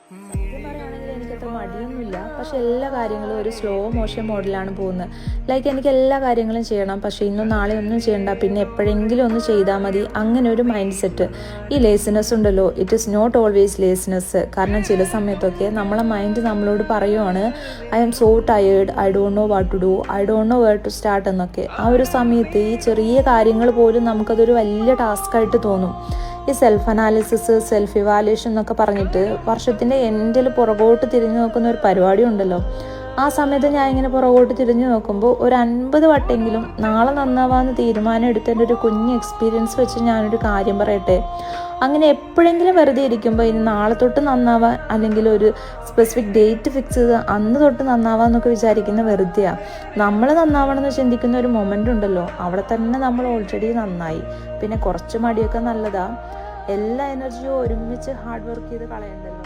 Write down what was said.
സത്യം പറയുകയാണെങ്കിൽ എനിക്കത്ര മടിയൊന്നുമില്ല. പക്ഷെ എല്ലാ കാര്യങ്ങളും ഒരു സ്ലോ മോഷൻ മോഡിലാണ് പോകുന്നത്. ലൈക്ക് എനിക്ക് എല്ലാ കാര്യങ്ങളും ചെയ്യണം, പക്ഷേ ഇന്നും നാളെ ഒന്നും ചെയ്യണ്ട, പിന്നെ എപ്പോഴെങ്കിലും ഒന്ന് ചെയ്താൽ മതി, അങ്ങനെ ഒരു മൈൻഡ് സെറ്റ്. ഈ ലേസിനെസ് ഉണ്ടല്ലോ, it is not always laziness. കാരണം ചില സമയത്തൊക്കെ നമ്മളെ മൈൻഡ് നമ്മളോട് പറയുവാണ്, I am so tired, I don't know what to do, I don't know where to start എന്നൊക്കെ. ആ ഒരു സമയത്ത് ഈ ചെറിയ കാര്യങ്ങൾ പോലും നമുക്കതൊരു വലിയ ടാസ്ക്കായിട്ട് തോന്നും. ഈ സെൽഫ് അനാലിസിസ്, സെൽഫ് ഇവാലുവേഷൻ എന്നൊക്കെ പറഞ്ഞിട്ട് വർഷത്തിൻ്റെ എൻഡിൽ പുറകോട്ട് തിരിഞ്ഞു നോക്കുന്ന ഒരു പരിപാടി ഉണ്ടല്ലോ. ആ സമയത്ത് ഞാൻ ഇങ്ങനെ പുറകോട്ട് തിരിഞ്ഞു നോക്കുമ്പോൾ ഒരു 50 വട്ടെങ്കിലും നാളെ നന്നാവാമെന്ന് തീരുമാനം എടുത്തതിൻ്റെ ഒരു കുഞ്ഞ് എക്സ്പീരിയൻസ് വെച്ച് ഞാനൊരു കാര്യം പറയട്ടെ. അങ്ങനെ എപ്പോഴെങ്കിലും വെറുതെ ഇരിക്കുമ്പോൾ ഇനി നാളെ തൊട്ട് നന്നാവാൻ, അല്ലെങ്കിൽ ഒരു സ്പെസിഫിക് ഡേറ്റ് ഫിക്സ് ചെയ്ത് അന്ന് തൊട്ട് നന്നാവാന്നൊക്കെ വിചാരിക്കുന്ന വെറുതെയാണ്. നമ്മൾ നന്നാവണമെന്ന് ചിന്തിക്കുന്ന ഒരു മൊമെൻ്റ് ഉണ്ടല്ലോ, അവിടെ തന്നെ നമ്മൾ ഓൾറെഡി നന്നായി. പിന്നെ കുറച്ച് മടിയൊക്കെ നല്ലതാണ്. എല്ലാ എനർജിയും ഒരുമിച്ച് ഹാർഡ് വർക്ക് ചെയ്ത് കളയണ്ടല്ലോ.